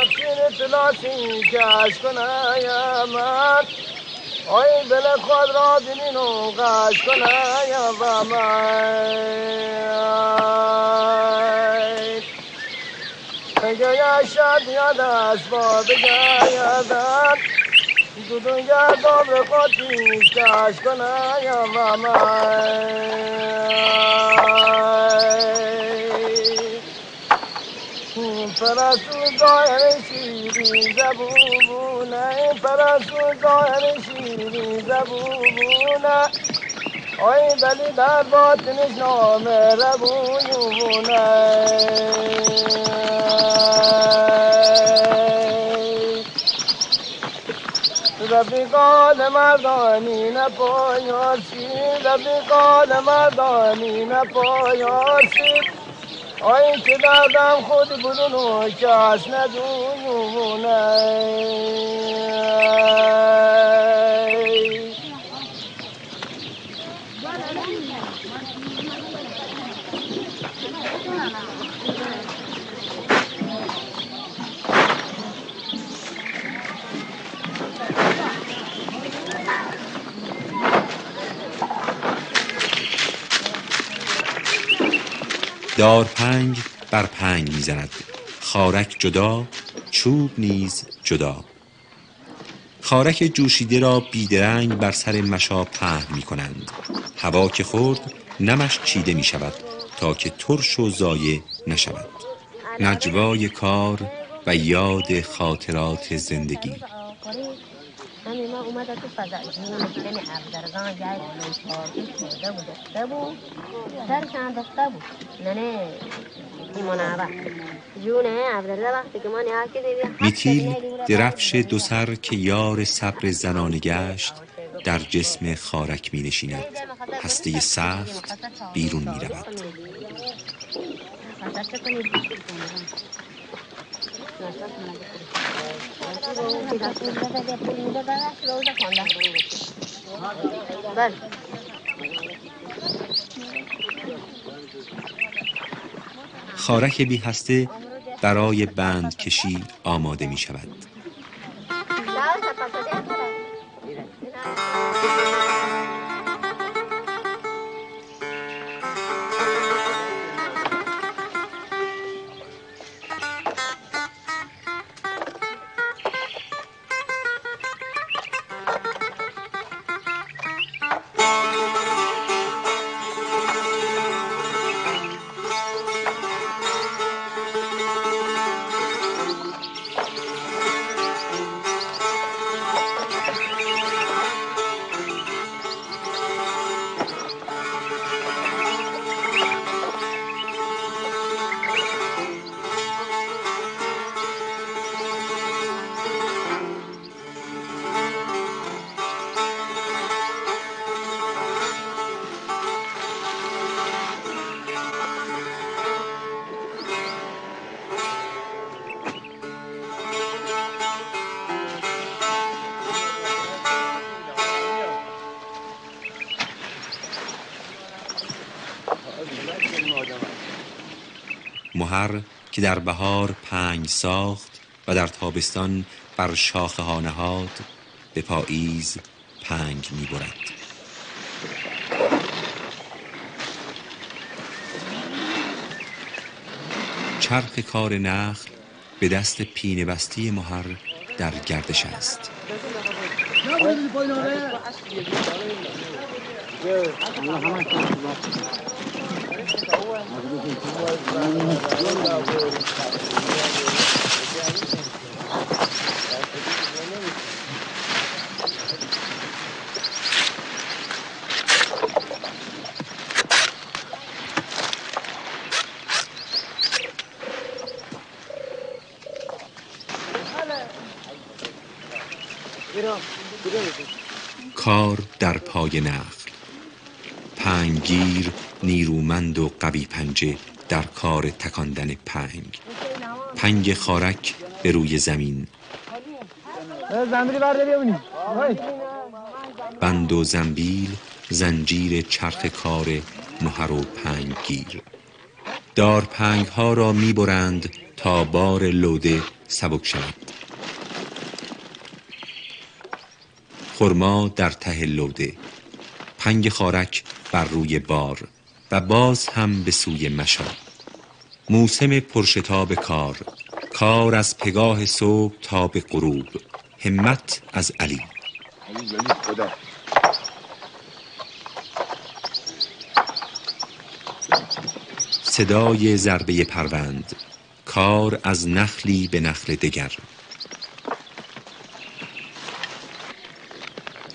رفتین تلاسی کش کنه یا من آی دل خود را بینین و غش کنه یا با من بگه شد یاد است با بگه یادم دو دنیا دور خود پیش کش کنه یا با من پرستو ظاهر شیری زبونه پرستو ظاهر شیری زبونه آی بلی در باطنش نامه ربویونه رفیقان مردانی نپایارسی رفیقان مردانی نپایارسی آی که دردم خود بدون و کس ندونه دار پنگ بر پنگ میزند، خارک جدا چوب نیز جدا. خارک جوشیده را بیدرنگ بر سر مشا پهن می کنند. هوا که خورد نمش چیده می شود تا که ترش و ضایع نشود. نجوای کار و یاد خاطرات زندگی. همین ما اومده تو فضا جون دل افزرگان جای پارکی شده بود دسته بود سرش انداخته بود نه منابع جون افزرده وقتی که ما نیا که دیدیم میتیل درفش دو سر که یار صبر زنانه گشت در جسم خارک می نشیند. هسته سخت بیرون می رود. خارک بی هسته برای بند کشی آماده می شود. مهر که در بهار پنگ ساخت و در تابستان بر شاخه ها نهاد، به پاییز پنگ می برد. چرخ کار نخل به دست پینه بستی مهر در گردش است. کار در پای نخل. پنگگیر نیرومند و قوی پنجه در کار تکاندن پنگ. پنگ خارک به روی زمین. بند و زنبیل زنجیر چرخ کار مهر و پنگگیر. دارپنگ ها را می برند تا بار لوده سبک شود. خرما در ته لوده، پنگ خارک بر روی بار و باز هم به سوی مشا. موسم پرشتاب کار، کار از پگاه صبح تا به غروب. همت از علی. صدای ضربه پروند، کار از نخلی به نخل دگر.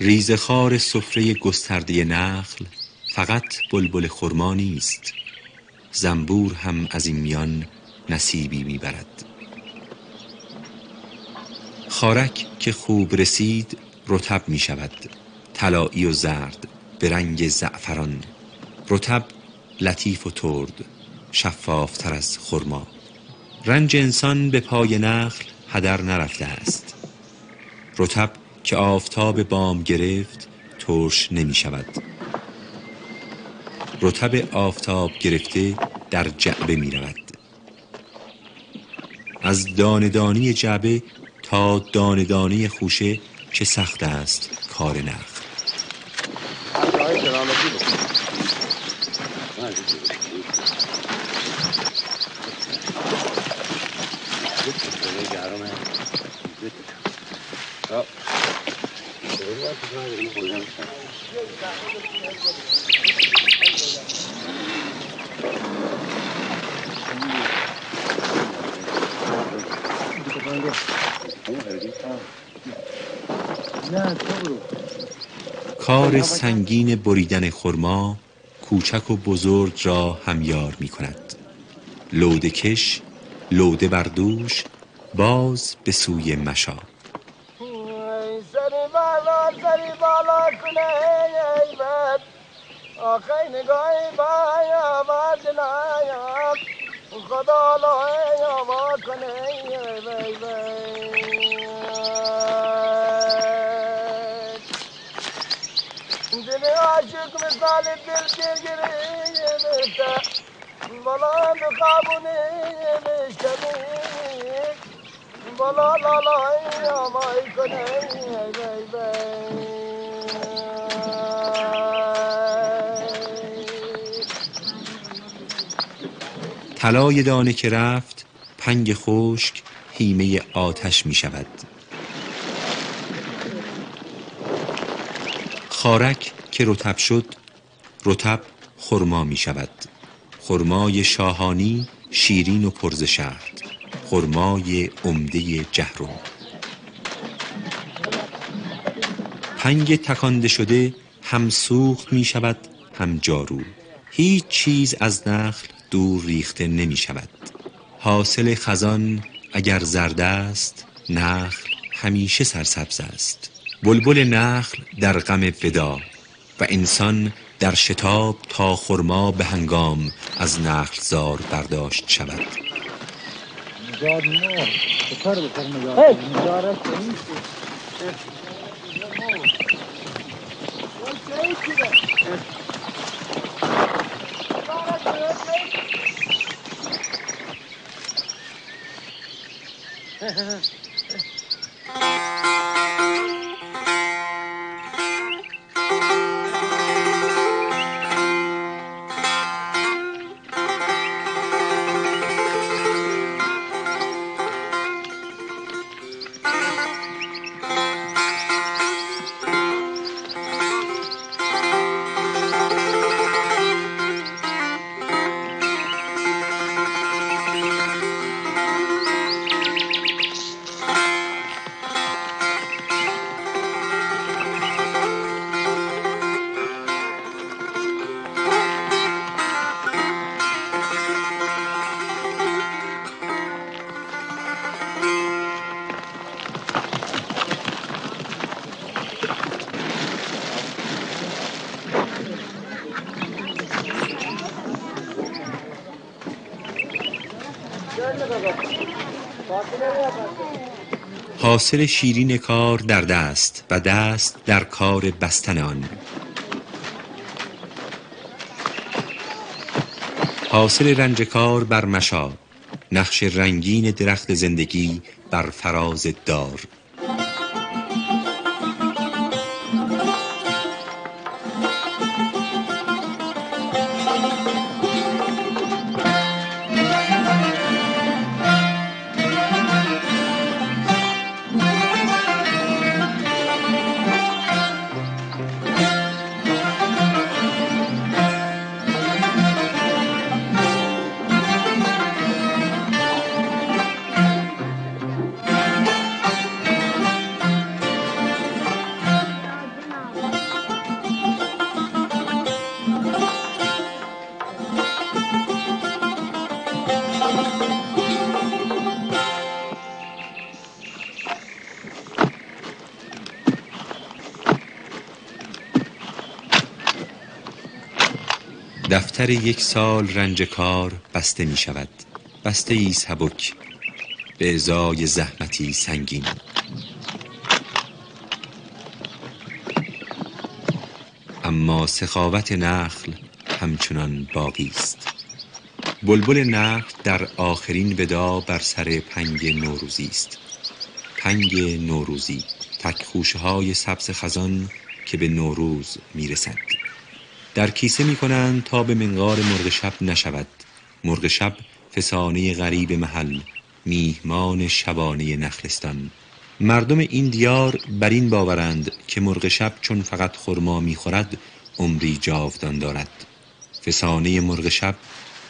ریزخوار سفره گسترده نخل فقط بلبل خرما نیست، زنبور هم از این میان نصیبی میبرد. خارک که خوب رسید رطب می شود، طلایی و زرد به رنگ زعفران. رطب لطیف و ترد، شفافتر از خرما. رنج انسان به پای نخل هدر نرفته است. رطب که آفتاب بام گرفت ترش نمی شود. رطب آفتاب گرفته در جعبه می رود. از دانه‌دانی جعبه تا دانه‌دانی خوشه چه سخت است کار نخل. کار سنگین بریدن خرما کوچک و بزرگ را همیار می کند. لوده کش، لوده بر دوش، باز به سوی مشا. سری بالا کنه ای بد آخی نگاهی بایا بردنایا خدا لای آما کنه ای بی دل عاشق مثال دل گیری بیتا بالا بخابونی بشکنی بالا لالای آمای کنه ای بی طلای دانه که رفت پنگ خشک هیمه آتش می شود. خارک که رطب شد رطب خرما می شود. خرمای شاهانی شیرین و پرز شهد، خرمای عمده جهرم. پنگ تکانده شده هم سوخت می شود هم جارو. هیچ چیز از نخل دور ریخته نمی شود. حاصل خزان اگر زرد است نخل همیشه سرسبز است. بلبل نخل در غم ودا و انسان در شتاب تا خرما به هنگام از نخل زار برداشت شود. حاصل شیرین کار در دست و دست در کار بستن آن. حاصل رنج کار بر مشا، نقش رنگین درخت زندگی بر فراز دار. دفتر یک سال رنج کار بسته می شود، بسته ای سبک به ازای زحمتی سنگین. اما سخاوت نخل همچنان باقی است. بلبل نخل در آخرین ودا بر سر پنگ نوروزی است. پنگ نوروزی، تک‌خوشه های سبز خزان که به نوروز می رسد. در کیسه می کنند تا به منقار مرغ شب نشود. مرغ شب فسانه غریب محل، میهمان شبانه نخلستان. مردم این دیار بر این باورند که مرغ شب چون فقط خرما می خورد عمری جاودان دارد. فسانه مرغ شب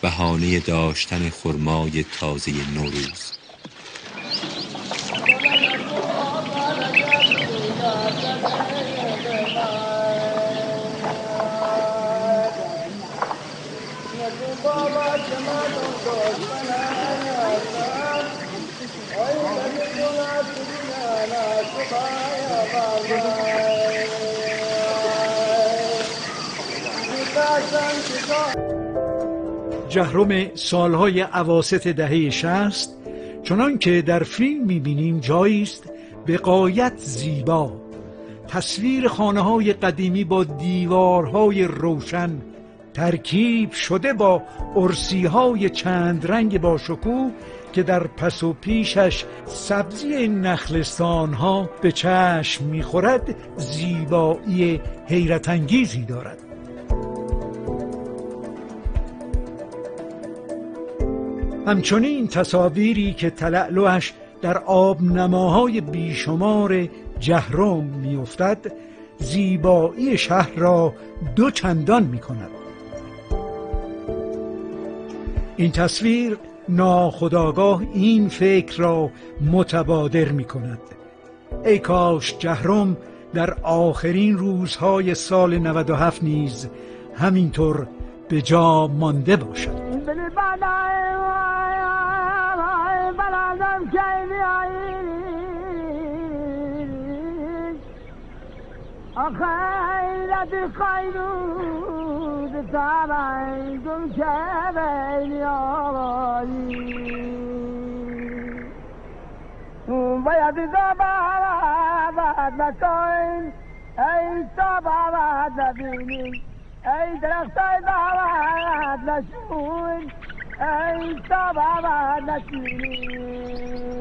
بهانه داشتن خرمای تازه نوروز. جهرم سالهای اواسط دهه 60 چنان که در فیلم می‌بینیم جایی است به غایت زیبا. تصویر خانه‌های قدیمی با دیوارهای روشن ترکیب شده با ارسی‌های چند رنگ با شکوه که در پس و پیشش سبزی نخلستان‌ها به چشم می‌خورد، زیبایی حیرت انگیزی دارد. همچنین تصاویری که تلألؤش در آب نماهای بیشمار جهرم می‌افتد، زیبایی شهر را دو چندان می‌کند. این تصویر ناخودآگاه این فکر را متبادر می‌کند: ای کاش جهرم در آخرین روزهای سال 97 نیز همینطور به جا مانده باشد. خیرت خیرود تمنگم که بینی آوایی باید دابد نکنین ای دابد نبینین ای درخت دابد نشون ای دابد نشینین